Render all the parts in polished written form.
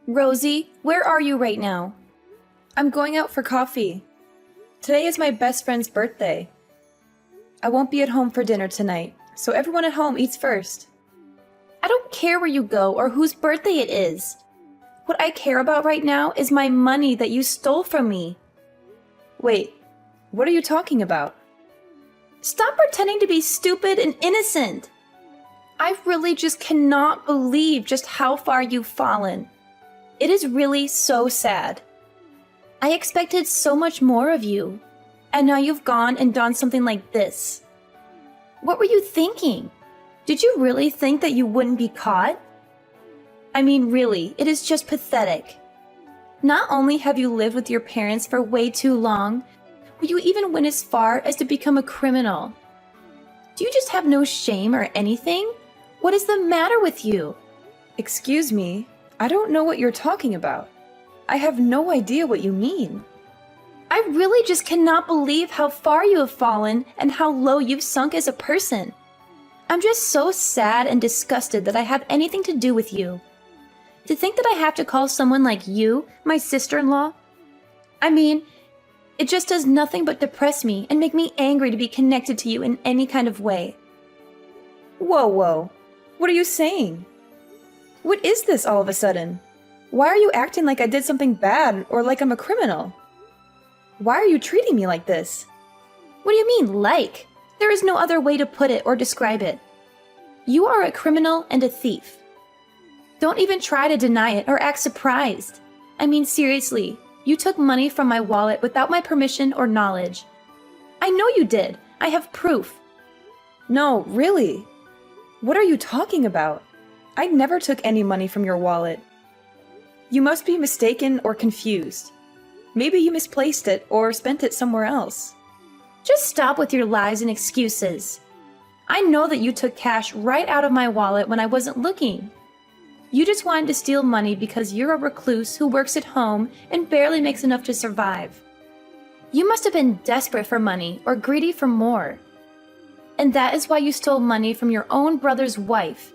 Rosie, where are you right now? I'm going out for coffee. Today is my best friend's birthday. I won't be at home for dinner tonight, so everyone at home eats first. I don't care where you go or whose birthday it is. What I care about right now is my money that you stole from me. Wait, what are you talking about? Stop pretending to be stupid and innocent. I really just cannot believe just how far you've fallen. It is really so sad. I expected so much more of you, and now you've gone and done something like this. What were you thinking? Did you really think that you wouldn't be caught? I mean, really, it is just pathetic. Not only have you lived with your parents for way too long, but you even went as far as to become a criminal. Do you just have no shame or anything? What is the matter with you? Excuse me, I don't know what you're talking about. I have no idea what you mean. I really just cannot believe how far you have fallen and how low you've sunk as a person. I'm just so sad and disgusted that I have anything to do with you. To think that I have to call someone like you my sister-in-law? I mean, it just does nothing but depress me and make me angry to be connected to you in any kind of way. Whoa. What are you saying? What is this all of a sudden? Why are you acting like I did something bad or like I'm a criminal? Why are you treating me like this? What do you mean, like? There is no other way to put it or describe it. You are a criminal and a thief. Don't even try to deny it or act surprised. I mean, seriously, you took money from my wallet without my permission or knowledge. I know you did. I have proof. No, really? What are you talking about? I never took any money from your wallet. You must be mistaken or confused. Maybe you misplaced it or spent it somewhere else. Just stop with your lies and excuses. I know that you took cash right out of my wallet when I wasn't looking. You just wanted to steal money because you're a recluse who works at home and barely makes enough to survive. You must have been desperate for money or greedy for more. And that is why you stole money from your own brother's wife,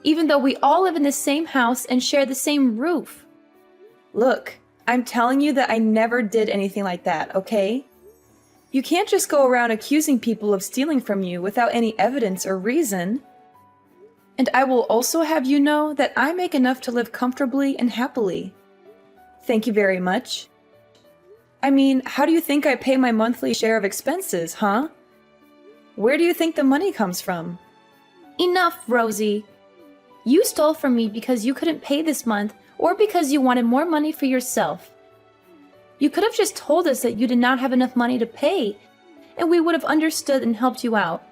even though we all live in the same house and share the same roof. Look, I'm telling you that I never did anything like that, okay? You can't just go around accusing people of stealing from you without any evidence or reason. And I will also have you know that I make enough to live comfortably and happily. Thank you very much. I mean, how do you think I pay my monthly share of expenses, huh? Where do you think the money comes from? Enough, Rosie. You stole from me because you couldn't pay this month or because you wanted more money for yourself. You could have just told us that you did not have enough money to pay, and we would have understood and helped you out.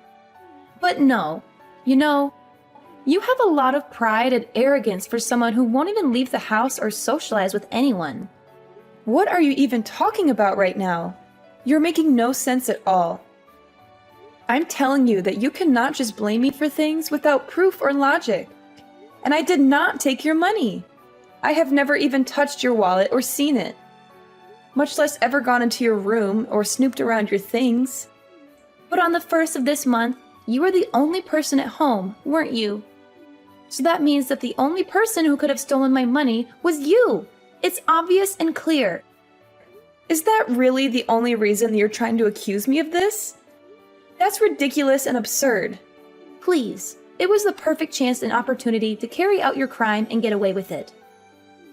But no, you know, you have a lot of pride and arrogance for someone who won't even leave the house or socialize with anyone. What are you even talking about right now? You're making no sense at all. I'm telling you that you cannot just blame me for things without proof or logic. And I did not take your money. I have never even touched your wallet or seen it, much less ever gone into your room or snooped around your things. But on the 1st of this month, you were the only person at home, weren't you? So that means that the only person who could have stolen my money was you. It's obvious and clear. Is that really the only reason you're trying to accuse me of this? That's ridiculous and absurd. Please, it was the perfect chance and opportunity to carry out your crime and get away with it.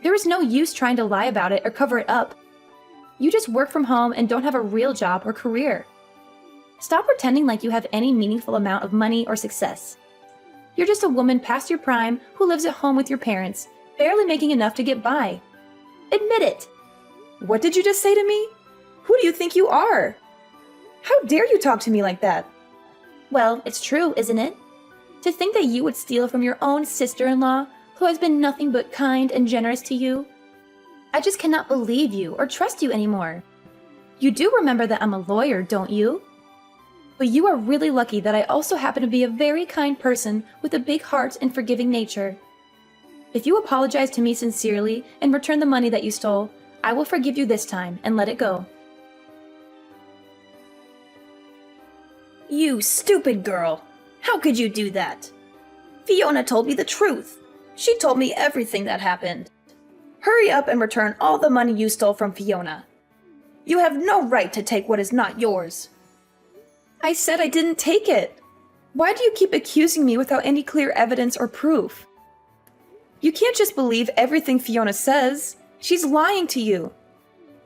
There is no use trying to lie about it or cover it up. You just work from home and don't have a real job or career. Stop pretending like you have any meaningful amount of money or success. You're just a woman past your prime who lives at home with your parents, barely making enough to get by. Admit it! What did you just say to me? Who do you think you are? How dare you talk to me like that? Well, it's true, isn't it? To think that you would steal from your own sister-in-law, who has been nothing but kind and generous to you. I just cannot believe you or trust you anymore. You do remember that I'm a lawyer, don't you? But you are really lucky that I also happen to be a very kind person with a big heart and forgiving nature. If you apologize to me sincerely and return the money that you stole, I will forgive you this time and let it go. You stupid girl! How could you do that? Fiona told me the truth. She told me everything that happened. Hurry up and return all the money you stole from Fiona. You have no right to take what is not yours. I said I didn't take it. Why do you keep accusing me without any clear evidence or proof? You can't just believe everything Fiona says. She's lying to you.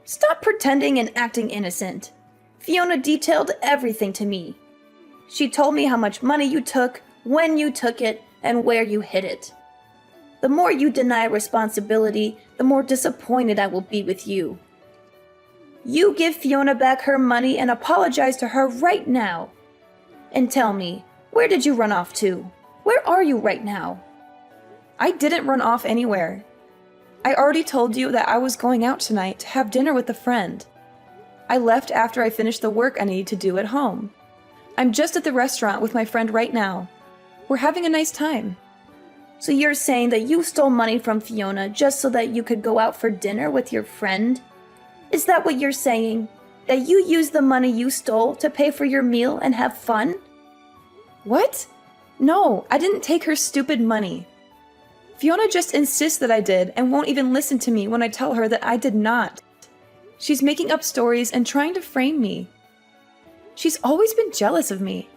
Stop pretending and acting innocent. Fiona detailed everything to me. She told me how much money you took, when you took it, and where you hid it. The more you deny responsibility, the more disappointed I will be with you. You give Fiona back her money and apologize to her right now. And tell me, where did you run off to? Where are you right now? I didn't run off anywhere. I already told you that I was going out tonight to have dinner with a friend. I left after I finished the work I needed to do at home. I'm just at the restaurant with my friend right now. We're having a nice time. So you're saying that you stole money from Fiona just so that you could go out for dinner with your friend? Is that what you're saying? That you used the money you stole to pay for your meal and have fun? What? No, I didn't take her stupid money. Fiona just insists that I did and won't even listen to me when I tell her that I did not. She's making up stories and trying to frame me. She's always been jealous of me.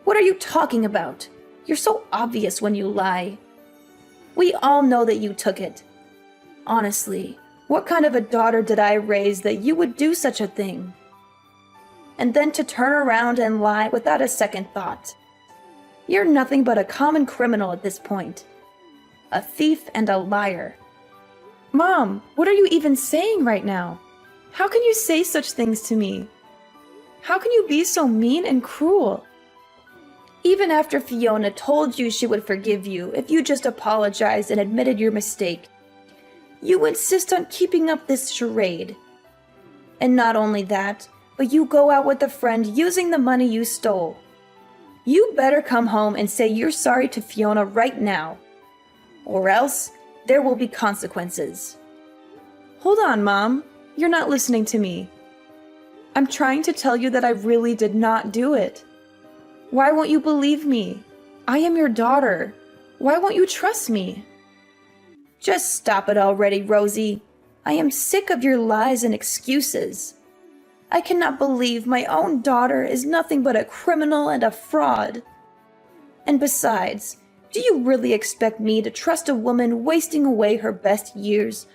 What are you talking about? You're so obvious when you lie. We all know that you took it. Honestly, what kind of a daughter did I raise that you would do such a thing? And then to turn around and lie without a second thought. You're nothing but a common criminal at this point. A thief and a liar. Mom, what are you even saying right now? How can you say such things to me? How can you be so mean and cruel? Even after Fiona told you she would forgive you if you just apologized and admitted your mistake, you insist on keeping up this charade. And not only that, but you go out with a friend using the money you stole. You better come home and say you're sorry to Fiona right now. Or else, there will be consequences. Hold on, Mom. You're not listening to me. I'm trying to tell you that I really did not do it. Why won't you believe me? I am your daughter. Why won't you trust me? Just stop it already, Rosie. I am sick of your lies and excuses. I cannot believe my own daughter is nothing but a criminal and a fraud. And besides, do you really expect me to trust a woman wasting away her best years,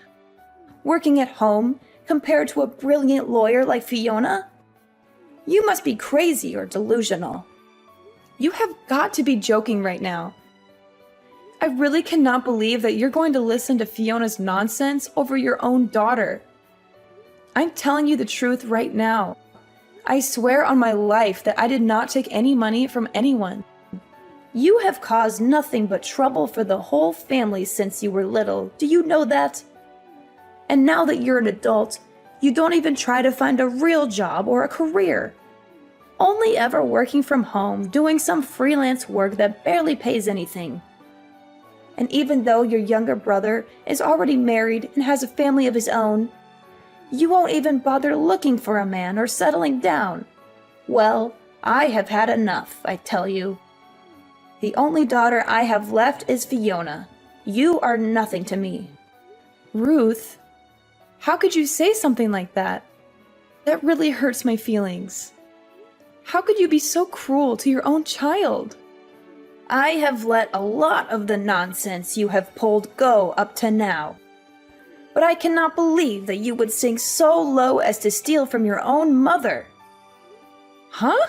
working at home, compared to a brilliant lawyer like Fiona? You must be crazy or delusional. You have got to be joking right now. I really cannot believe that you're going to listen to Fiona's nonsense over your own daughter. I'm telling you the truth right now. I swear on my life that I did not take any money from anyone. You have caused nothing but trouble for the whole family since you were little. Do you know that? And now that you're an adult, you don't even try to find a real job or a career. Only ever working from home, doing some freelance work that barely pays anything. And even though your younger brother is already married and has a family of his own, you won't even bother looking for a man or settling down. Well, I have had enough, I tell you. The only daughter I have left is Fiona. You are nothing to me. Ruth, how could you say something like that? That really hurts my feelings. How could you be so cruel to your own child? I have let a lot of the nonsense you have pulled go up to now. But I cannot believe that you would sink so low as to steal from your own mother. Huh?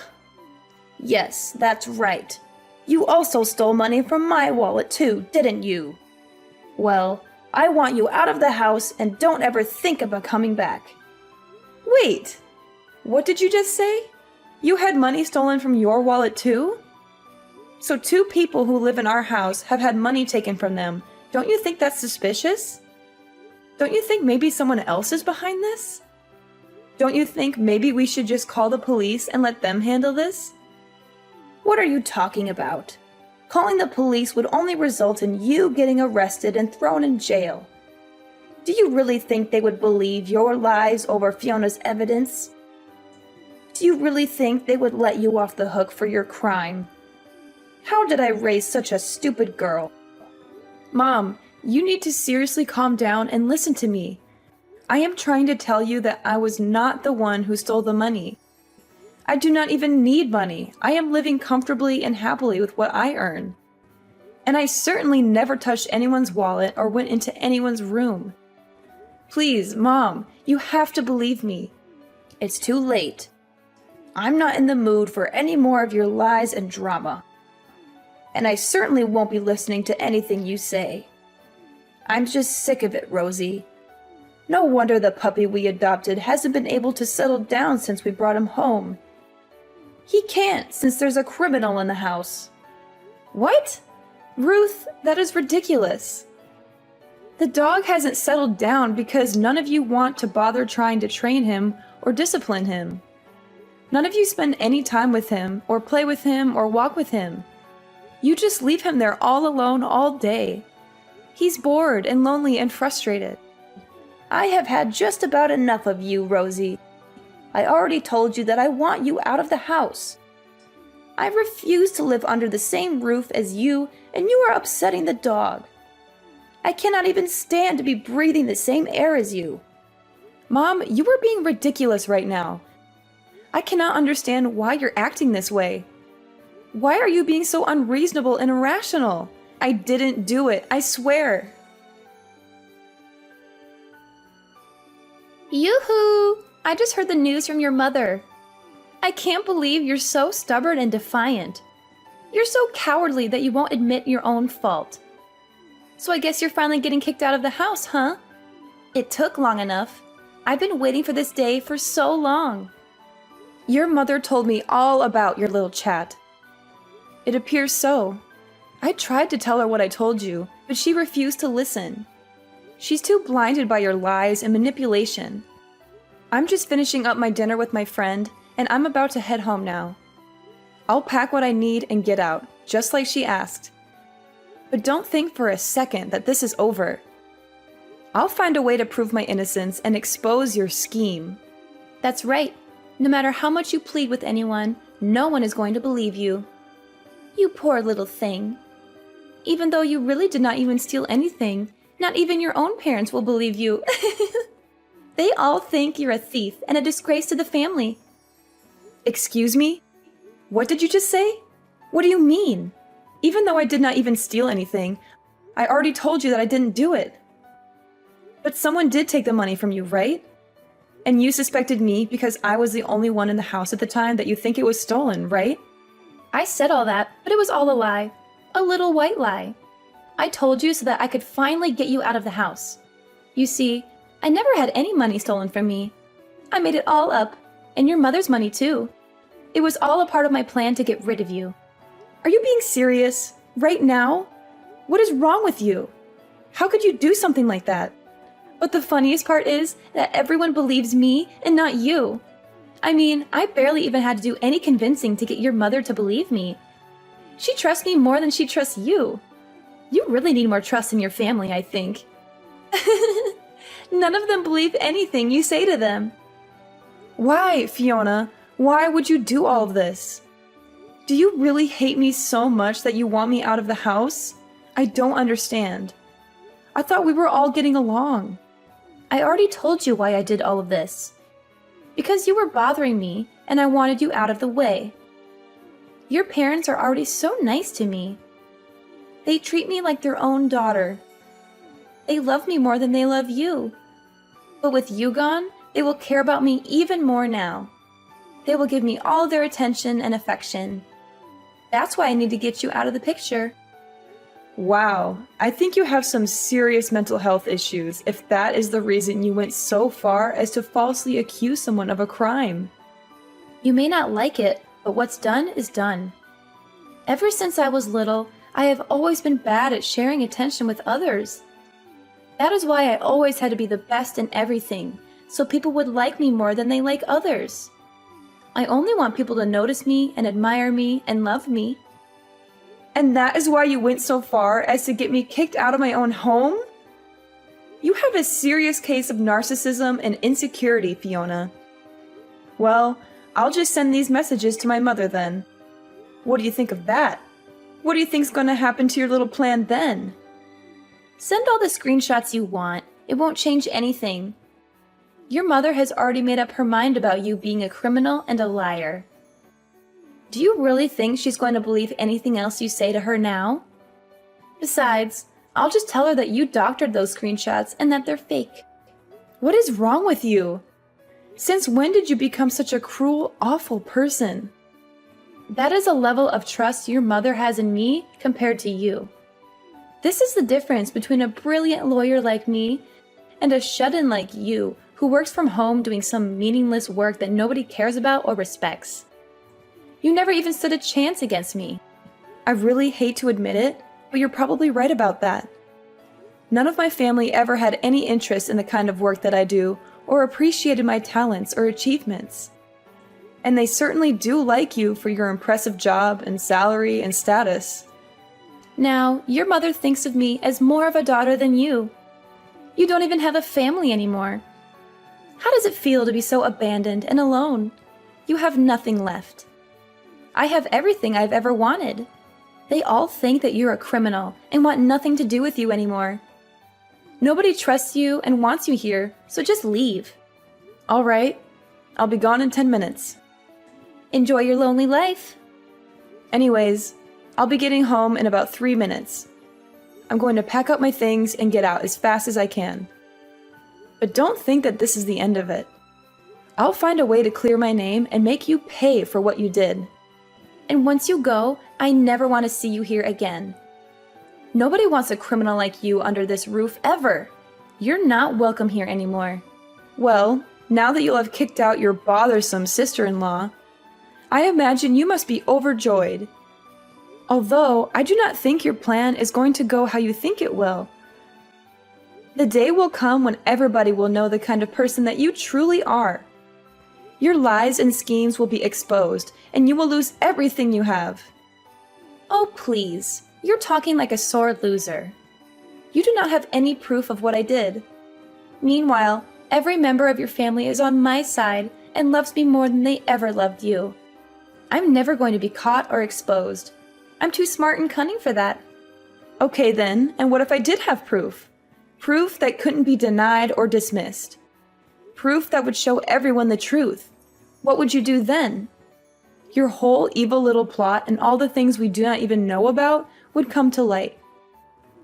Yes, that's right. You also stole money from my wallet too, didn't you? Well, I want you out of the house and don't ever think about coming back. Wait, what did you just say? You had money stolen from your wallet too? So 2 people who live in our house have had money taken from them. Don't you think that's suspicious? Don't you think maybe someone else is behind this? Don't you think maybe we should just call the police and let them handle this? What are you talking about? Calling the police would only result in you getting arrested and thrown in jail. Do you really think they would believe your lies over Fiona's evidence? Do you really think they would let you off the hook for your crime? How did I raise such a stupid girl? Mom, you need to seriously calm down and listen to me. I am trying to tell you that I was not the one who stole the money. I do not even need money. I am living comfortably and happily with what I earn. And I certainly never touched anyone's wallet or went into anyone's room. Please, Mom, you have to believe me. It's too late. I'm not in the mood for any more of your lies and drama. And I certainly won't be listening to anything you say. I'm just sick of it, Rosie. No wonder the puppy we adopted hasn't been able to settle down since we brought him home. He can't, since there's a criminal in the house. What? Ruth, that is ridiculous. The dog hasn't settled down because none of you want to bother trying to train him or discipline him. None of you spend any time with him, or play with him, or walk with him. You just leave him there all alone all day. He's bored and lonely and frustrated. I have had just about enough of you, Rosie. I already told you that I want you out of the house. I refuse to live under the same roof as you, and you are upsetting the dog. I cannot even stand to be breathing the same air as you. Mom, you are being ridiculous right now. I cannot understand why you're acting this way. Why are you being so unreasonable and irrational? I didn't do it, I swear. Yoo-hoo! I just heard the news from your mother. I can't believe you're so stubborn and defiant. You're so cowardly that you won't admit your own fault. So I guess you're finally getting kicked out of the house, huh? It took long enough. I've been waiting for this day for so long. Your mother told me all about your little chat. It appears so. I tried to tell her what I told you, but she refused to listen. She's too blinded by your lies and manipulation. I'm just finishing up my dinner with my friend, and I'm about to head home now. I'll pack what I need and get out, just like she asked. But don't think for a second that this is over. I'll find a way to prove my innocence and expose your scheme. That's right. No matter how much you plead with anyone, no one is going to believe you. You poor little thing. Even though you really did not even steal anything, not even your own parents will believe you. They all think you're a thief and a disgrace to the family. Excuse me? What did you just say? What do you mean? Even though I did not even steal anything, I already told you that I didn't do it. But someone did take the money from you, right? And you suspected me because I was the only one in the house at the time that you think it was stolen, right? I said all that, but it was all a lie. A little white lie. I told you so that I could finally get you out of the house. You see, I never had any money stolen from me. I made it all up, and your mother's money too. It was all a part of my plan to get rid of you. Are you being serious? Right now? What is wrong with you? How could you do something like that? But the funniest part is that everyone believes me and not you. I mean, I barely even had to do any convincing to get your mother to believe me. She trusts me more than she trusts you. You really need more trust in your family, I think. None of them believe anything you say to them. Why, Fiona? Why would you do all of this? Do you really hate me so much that you want me out of the house? I don't understand. I thought we were all getting along. I already told you why I did all of this. Because you were bothering me, and I wanted you out of the way. Your parents are already so nice to me. They treat me like their own daughter. They love me more than they love you. But with you gone, they will care about me even more now. They will give me all their attention and affection. That's why I need to get you out of the picture. Wow, I think you have some serious mental health issues if that is the reason you went so far as to falsely accuse someone of a crime. You may not like it, but what's done is done. Ever since I was little, I have always been bad at sharing attention with others. That is why I always had to be the best in everything, so people would like me more than they like others. I only want people to notice me and admire me and love me. And that is why you went so far as to get me kicked out of my own home? You have a serious case of narcissism and insecurity, Fiona. Well, I'll just send these messages to my mother then. What do you think of that? What do you think's going to happen to your little plan then? Send all the screenshots you want. It won't change anything. Your mother has already made up her mind about you being a criminal and a liar. Do you really think she's going to believe anything else you say to her now? Besides, I'll just tell her that you doctored those screenshots and that they're fake. What is wrong with you? Since when did you become such a cruel, awful person? That is a level of trust your mother has in me compared to you. This is the difference between a brilliant lawyer like me and a shut-in like you who works from home doing some meaningless work that nobody cares about or respects. You never even stood a chance against me. I really hate to admit it, but you're probably right about that. None of my family ever had any interest in the kind of work that I do or appreciated my talents or achievements. And they certainly do like you for your impressive job and salary and status. Now, your mother thinks of me as more of a daughter than you. You don't even have a family anymore. How does it feel to be so abandoned and alone? You have nothing left. I have everything I've ever wanted. They all think that you're a criminal and want nothing to do with you anymore. Nobody trusts you and wants you here, so just leave. All right, I'll be gone in 10 minutes. Enjoy your lonely life. Anyways, I'll be getting home in about 3 minutes. I'm going to pack up my things and get out as fast as I can. But don't think that this is the end of it. I'll find a way to clear my name and make you pay for what you did. And once you go, I never want to see you here again. Nobody wants a criminal like you under this roof ever. You're not welcome here anymore. Well, now that you'll have kicked out your bothersome sister-in-law, I imagine you must be overjoyed. Although, I do not think your plan is going to go how you think it will. The day will come when everybody will know the kind of person that you truly are. Your lies and schemes will be exposed, and you will lose everything you have. Oh, please. You're talking like a sore loser. You do not have any proof of what I did. Meanwhile, every member of your family is on my side and loves me more than they ever loved you. I'm never going to be caught or exposed. I'm too smart and cunning for that. Okay then, and what if I did have proof? Proof that couldn't be denied or dismissed. Proof that would show everyone the truth. What would you do then? Your whole evil little plot and all the things we do not even know about would come to light.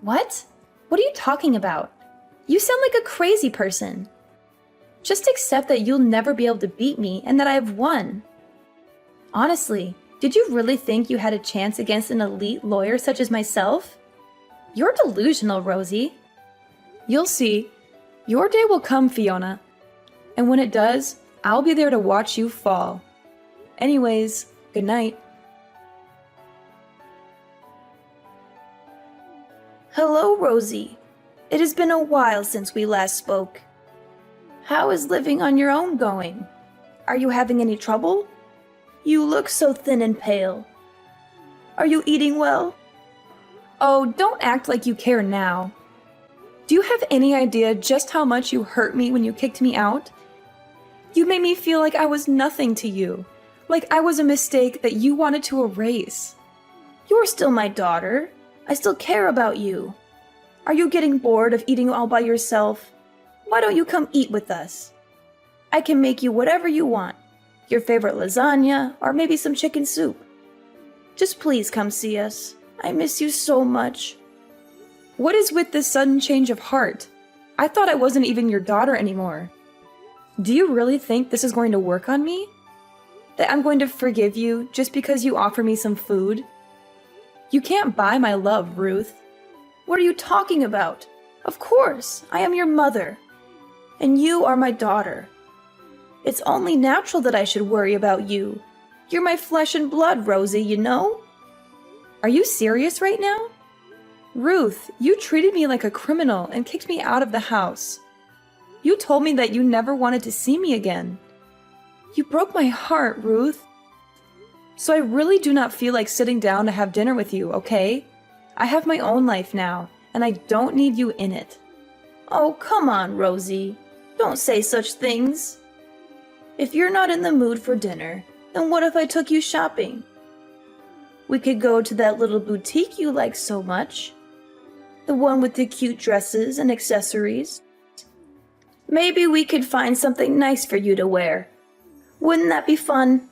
What? What are you talking about? You sound like a crazy person. Just accept that you'll never be able to beat me and that I have won. Honestly, did you really think you had a chance against an elite lawyer such as myself? You're delusional, Rosie. You'll see. Your day will come, Fiona. And when it does, I'll be there to watch you fall. Anyways, good night. Hello, Rosie. It has been a while since we last spoke. How is living on your own going? Are you having any trouble? You look so thin and pale. Are you eating well? Oh, don't act like you care now. Do you have any idea just how much you hurt me when you kicked me out? You made me feel like I was nothing to you, like I was a mistake that you wanted to erase. You're still my daughter. I still care about you. Are you getting bored of eating all by yourself? Why don't you come eat with us? I can make you whatever you want. Your favorite lasagna, or maybe some chicken soup. Just please come see us. I miss you so much. What is with this sudden change of heart? I thought I wasn't even your daughter anymore. Do you really think this is going to work on me? That I'm going to forgive you just because you offer me some food? You can't buy my love, Ruth. What are you talking about? Of course, I am your mother. And you are my daughter. It's only natural that I should worry about you. You're my flesh and blood, Rosie, you know? Are you serious right now? Ruth, you treated me like a criminal and kicked me out of the house. You told me that you never wanted to see me again. You broke my heart, Ruth. So I really do not feel like sitting down to have dinner with you, okay? I have my own life now, and I don't need you in it. Oh, come on, Rosie. Don't say such things. If you're not in the mood for dinner, then what if I took you shopping? We could go to that little boutique you like so much. The one with the cute dresses and accessories? Maybe we could find something nice for you to wear. Wouldn't that be fun?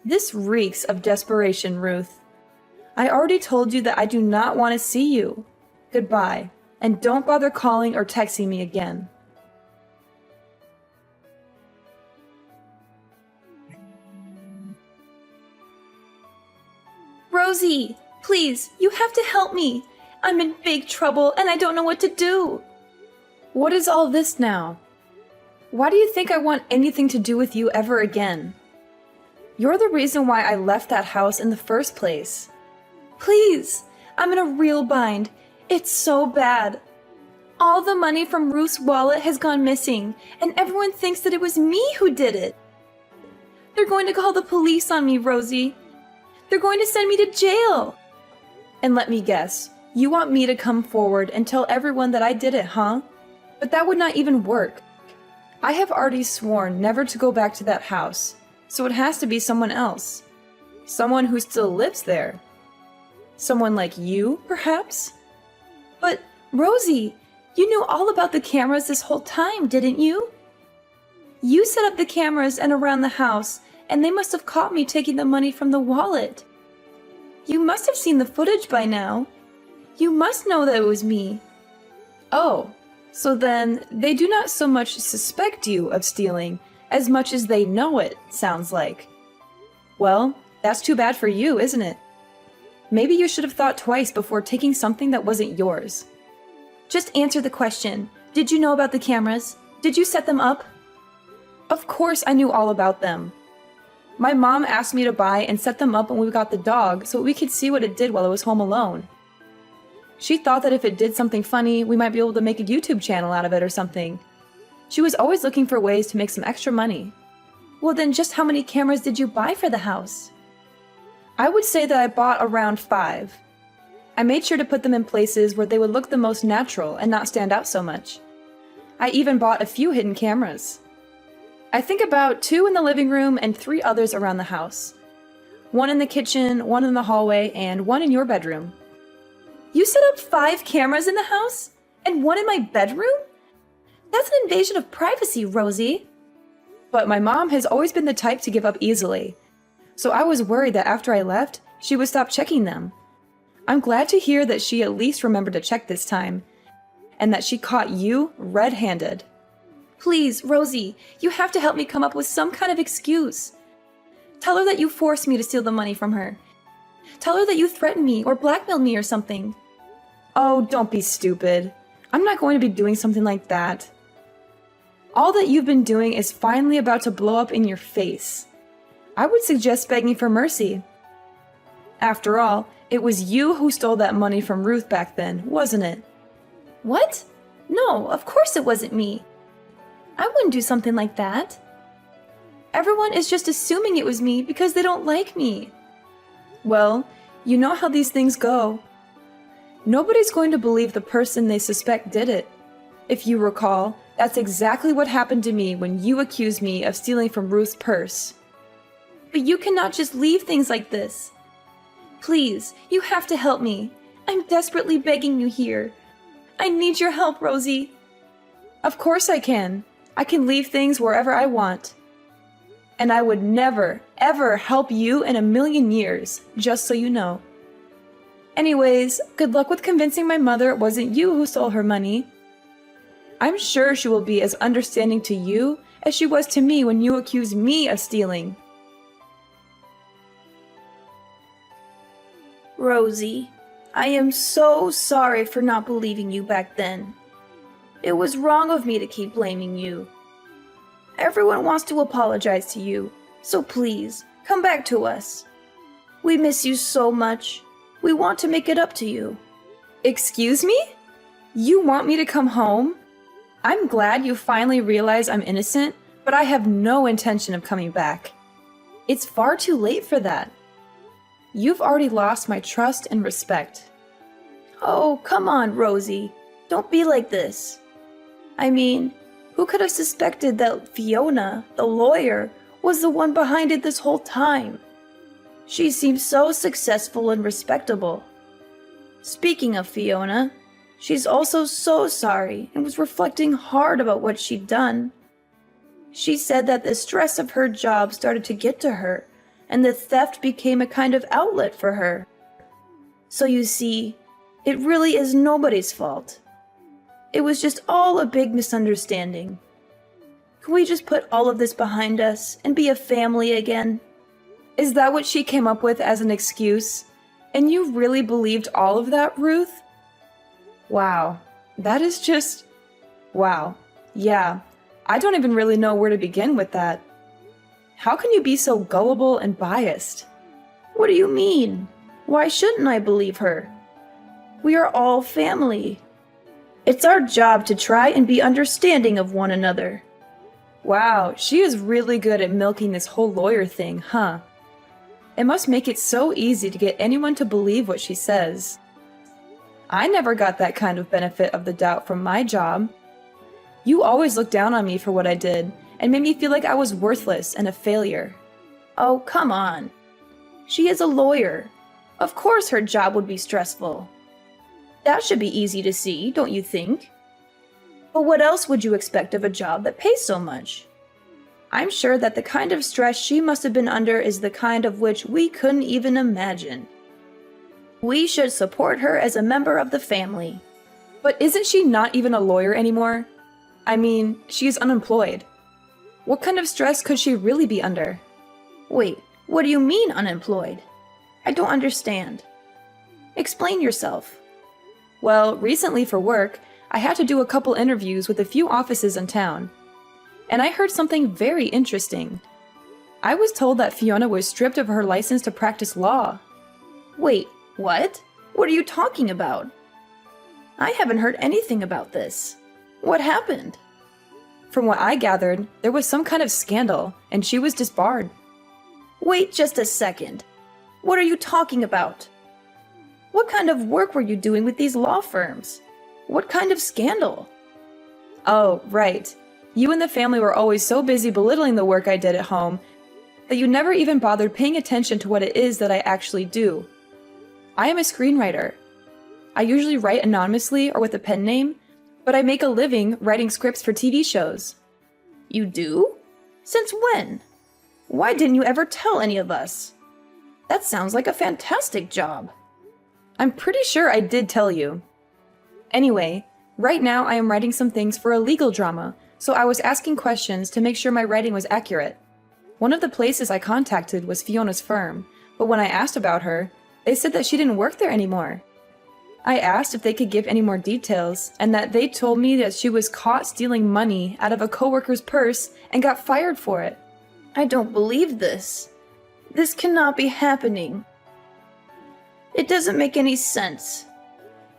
This reeks of desperation, Ruth. I already told you that I do not want to see you. Goodbye, and don't bother calling or texting me again. Rosie, please, you have to help me. I'm in big trouble and I don't know what to do. What is all this now? Why do you think I want anything to do with you ever again? You're the reason why I left that house in the first place. Please, I'm in a real bind. It's so bad. All the money from Ruth's wallet has gone missing, and everyone thinks that it was me who did it. They're going to call the police on me, Rosie. They're going to send me to jail. And let me guess, you want me to come forward and tell everyone that I did it, huh? But that would not even work. I have already sworn never to go back to that house, so it has to be someone else. Someone who still lives there. Someone like you, perhaps? But, Rosie, you knew all about the cameras this whole time, didn't you? You set up the cameras and around the house, and they must have caught me taking the money from the wallet. You must have seen the footage by now. You must know that it was me. Oh, so then they do not so much suspect you of stealing as much as they know it, sounds like. Well, that's too bad for you, isn't it? Maybe you should have thought twice before taking something that wasn't yours. Just answer the question. Did you know about the cameras? Did you set them up? Of course I knew all about them. My mom asked me to buy and set them up when we got the dog so we could see what it did while it was home alone. She thought that if it did something funny, we might be able to make a YouTube channel out of it or something. She was always looking for ways to make some extra money. Well, then just how many cameras did you buy for the house? I would say that I bought around 5. I made sure to put them in places where they would look the most natural and not stand out so much. I even bought a few hidden cameras. I think about 2 in the living room and 3 others around the house. 1 in the kitchen, 1 in the hallway, and 1 in your bedroom. You set up 5 cameras in the house? And 1 in my bedroom? That's an invasion of privacy, Rosie. But my mom has always been the type to give up easily, so I was worried that after I left, she would stop checking them. I'm glad to hear that she at least remembered to check this time, and that she caught you red-handed. Please, Rosie, you have to help me come up with some kind of excuse. Tell her that you forced me to steal the money from her. Tell her that you threatened me or blackmailed me or something. Oh, don't be stupid. I'm not going to be doing something like that. All that you've been doing is finally about to blow up in your face. I would suggest begging for mercy. After all, it was you who stole that money from Ruth back then, wasn't it? What? No, of course it wasn't me. I wouldn't do something like that. Everyone is just assuming it was me because they don't like me. Well, you know how these things go. Nobody's going to believe the person they suspect did it. If you recall, that's exactly what happened to me when you accused me of stealing from Ruth's purse. But you cannot just leave things like this. Please, you have to help me. I'm desperately begging you here. I need your help, Rosie. Of course I can. I can leave things wherever I want. And I would never, ever help you in a million years, just so you know. Anyways, good luck with convincing my mother it wasn't you who stole her money. I'm sure she will be as understanding to you as she was to me when you accused me of stealing. Rosie, I am so sorry for not believing you back then. It was wrong of me to keep blaming you. Everyone wants to apologize to you, so please, come back to us. We miss you so much. We want to make it up to you. Excuse me? You want me to come home? I'm glad you finally realize I'm innocent, but I have no intention of coming back. It's far too late for that. You've already lost my trust and respect. Oh, come on, Rosie. Don't be like this. I mean, who could have suspected that Fiona, the lawyer, was the one behind it this whole time? She seems so successful and respectable. Speaking of Fiona, She's also so sorry and was reflecting hard about what she'd done. She said that the stress of her job started to get to her, and the theft became a kind of outlet for her. So you see, it really is nobody's fault. It was just all a big misunderstanding. Can we just put all of this behind us and be a family again? Is that what she came up with as an excuse? And you really believed all of that, Ruth? Wow, that is just... wow. Yeah, I don't even really know where to begin with that. How can you be so gullible and biased? What do you mean? Why shouldn't I believe her? We are all family. It's our job to try and be understanding of one another. Wow, she is really good at milking this whole lawyer thing, huh? It must make it so easy to get anyone to believe what she says. I never got that kind of benefit of the doubt from my job. You always looked down on me for what I did and made me feel like I was worthless and a failure. Oh, come on. She is a lawyer. Of course her job would be stressful. That should be easy to see, don't you think? But what else would you expect of a job that pays so much? I'm sure that the kind of stress she must have been under is the kind of which we couldn't even imagine. We should support her as a member of the family. But isn't she not even a lawyer anymore? I mean, she is unemployed. What kind of stress could she really be under? Wait, what do you mean unemployed? I don't understand. Explain yourself. Well, recently for work, I had to do a couple interviews with a few offices in town. And I heard something very interesting. I was told that Fiona was stripped of her license to practice law. Wait, what? What are you talking about? I haven't heard anything about this. What happened? From what I gathered, there was some kind of scandal, and she was disbarred. Wait just a second. What are you talking about? What kind of work were you doing with these law firms? What kind of scandal? Oh, right. You and the family were always so busy belittling the work I did at home that you never even bothered paying attention to what it is that I actually do. I am a screenwriter. I usually write anonymously or with a pen name, but I make a living writing scripts for TV shows. You do? Since when? Why didn't you ever tell any of us? That sounds like a fantastic job. I'm pretty sure I did tell you. Anyway, right now I am writing some things for a legal drama, so I was asking questions to make sure my writing was accurate. One of the places I contacted was Fiona's firm, but when I asked about her, they said that she didn't work there anymore. I asked if they could give any more details, and that they told me that she was caught stealing money out of a coworker's purse and got fired for it. I don't believe this. This cannot be happening. It doesn't make any sense.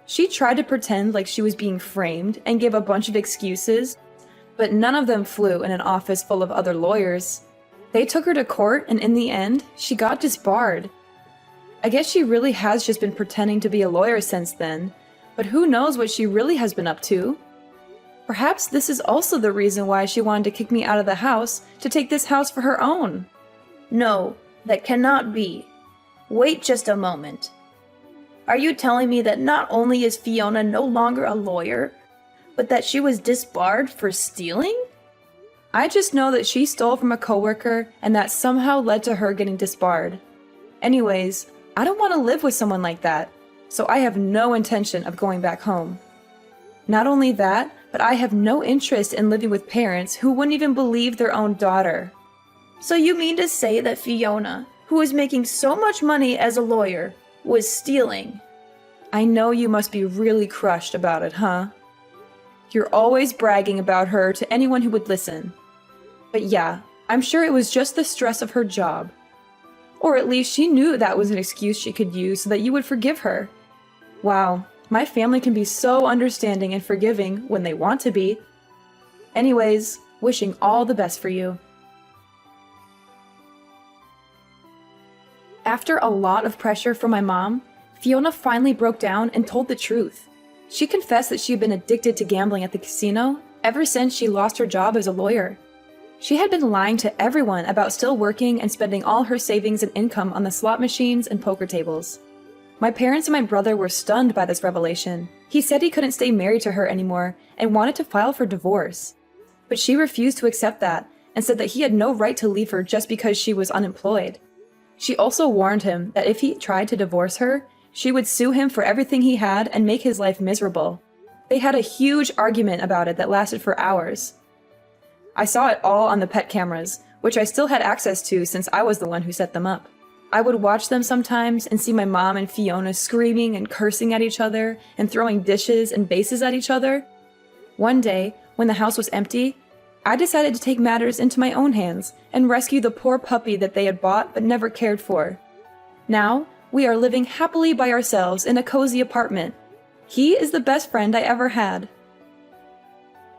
She tried to pretend like she was being framed and gave a bunch of excuses, but none of them flew in an office full of other lawyers. They took her to court, and in the end, she got disbarred. I guess she really has just been pretending to be a lawyer since then, but who knows what she really has been up to? Perhaps this is also the reason why she wanted to kick me out of the house to take this house for her own. No, that cannot be. Wait just a moment. Are you telling me that not only is Fiona no longer a lawyer, but that she was disbarred for stealing? I just know that she stole from a coworker and that somehow led to her getting disbarred. Anyways, I don't want to live with someone like that, so I have no intention of going back home. Not only that, but I have no interest in living with parents who wouldn't even believe their own daughter. So you mean to say that Fiona, who was making so much money as a lawyer, was stealing? I know you must be really crushed about it, huh? You're always bragging about her to anyone who would listen. But yeah, I'm sure it was just the stress of her job. Or at least she knew that was an excuse she could use so that you would forgive her. Wow, my family can be so understanding and forgiving when they want to be. Anyways, wishing all the best for you. After a lot of pressure from my mom, Fiona finally broke down and told the truth. She confessed that she had been addicted to gambling at the casino ever since she lost her job as a lawyer. She had been lying to everyone about still working and spending all her savings and income on the slot machines and poker tables. My parents and my brother were stunned by this revelation. He said he couldn't stay married to her anymore and wanted to file for divorce. But she refused to accept that and said that he had no right to leave her just because she was unemployed. She also warned him that if he tried to divorce her, she would sue him for everything he had and make his life miserable. They had a huge argument about it that lasted for hours. I saw it all on the pet cameras, which I still had access to since I was the one who set them up. I would watch them sometimes and see my mom and Fiona screaming and cursing at each other and throwing dishes and vases at each other. One day, when the house was empty, I decided to take matters into my own hands and rescue the poor puppy that they had bought but never cared for. Now, we are living happily by ourselves in a cozy apartment. He is the best friend I ever had.